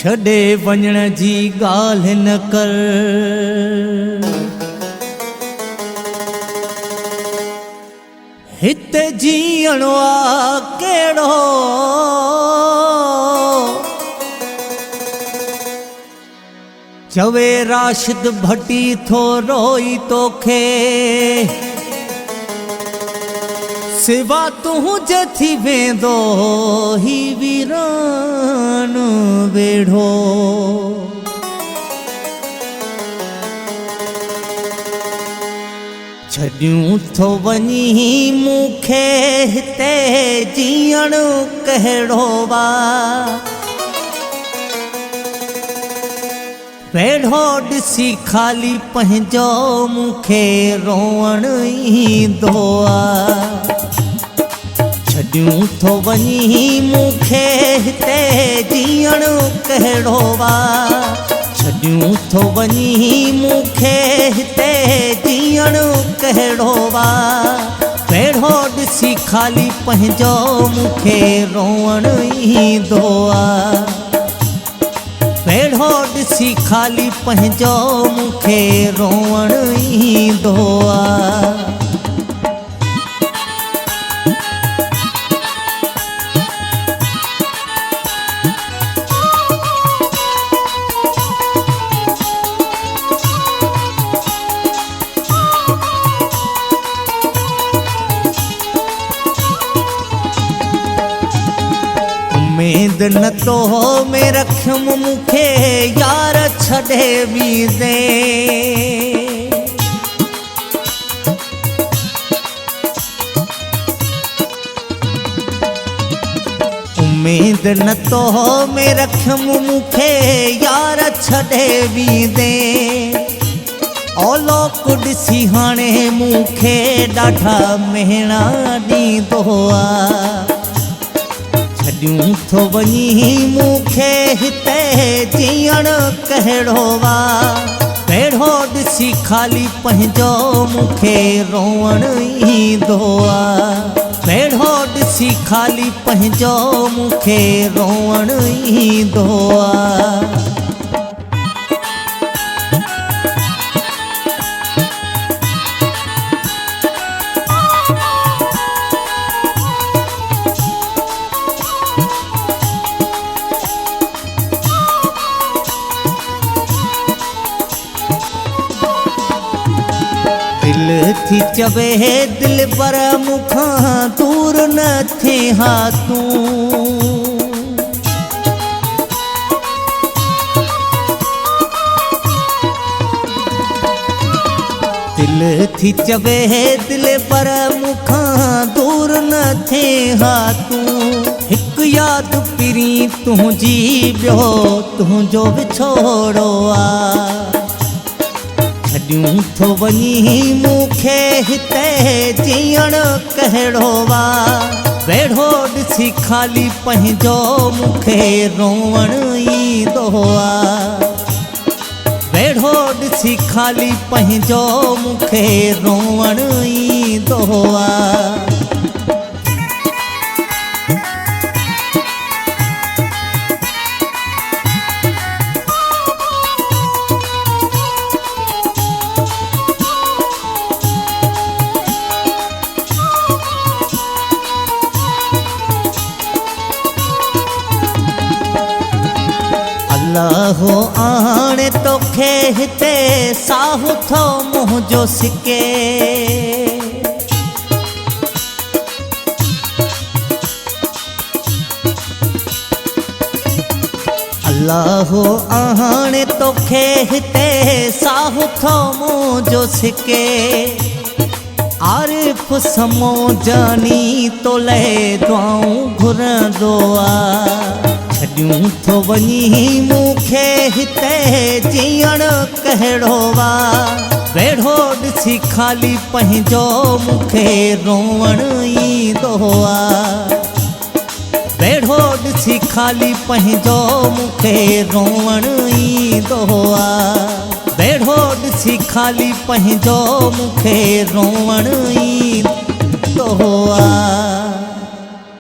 छॾे वञण जी ॻाल्हि न कर। हिते जीअणो आ कहिड़ो चवे राशिद भट्टी थो रोई तोखे सिवा तुंहिंजे थी वेंदो ही वीरान वेढ़ो। छॾियूं थो वञी मूंखे हिते जीअण कहिड़ो वा वेढ़ो ॾिसी ख़ाली पंहिंजो मूंखे रोअण ईंदो आ। छॾियूं थो वञी मूंखे हिते जीअण कहिड़ो वा छॾियूं थो वञी मूंखे हिते जीअण कहिड़ो वा वेढ़ो ॾिसी ख़ाली पंहिंजो मूंखे रोअण ईंदो आ। वेढ़ो ॾिसी ख़ाली पंहिंजो मूंखे रोअण ईंदो आ। उम्मीद न तो में रखियम मूंखे यार छॾे बि दे उम्मीद न तो में रखियम मूंखे यार छॾे बि दे औलोक ॾिसी हाणे मूंखे ॾाढा मेणा ॾींदो आ। छॾियूं थो वञी मूंखे हिते जीअण कहिड़ो वा वेढ़ो ॾिसी ख़ाली पंहिंजो मूंखे रोअण ईंदो आ। वेढ़ो ॾिसी ख़ाली पंहिंजो मूंखे रोअण ईंदो आ। दिल थी चवे दिल पर मूंखां दूर न थे हा तूं दिल थी चवे दिल पर मूंखां दूर न थे हा तूं हिकु यादि पिरी तुंहिंजी ॿियो तुंहिंजो विछोड़ो आ। छॾियूं थो वञी मूंखे हिते जीअण कहिड़ो वा वेढ़ो ॾिसी ख़ाली पंहिंजो मूंखे रोअण ईंदो आ। वेढ़ो ॾिसी ख़ाली पंहिंजो मूंखे रोअण ईंदो आ। अल्लाहो आणे तोखे हिते साहु थो मुंहिंजो सिके अल्लाहो आणे तोखे हिते साहु थो मुंहिंजो सिके आरिफ समो जानी तो ले दुआऊं घुरंदो आ। छॾियूं थो वञी मूंखे हिते जीअण कहिड़ो वा वेढ़ो ॾिसी ख़ाली पंहिंजो मूंखे रोअण ईंदो आ। वेढ़ो ॾिसी ख़ाली पंहिंजो मूंखे रोअण ईंदो आ। वेढ़ो ॾिसी ख़ाली पंहिंजो मूंखे रोअण ईंदो आ।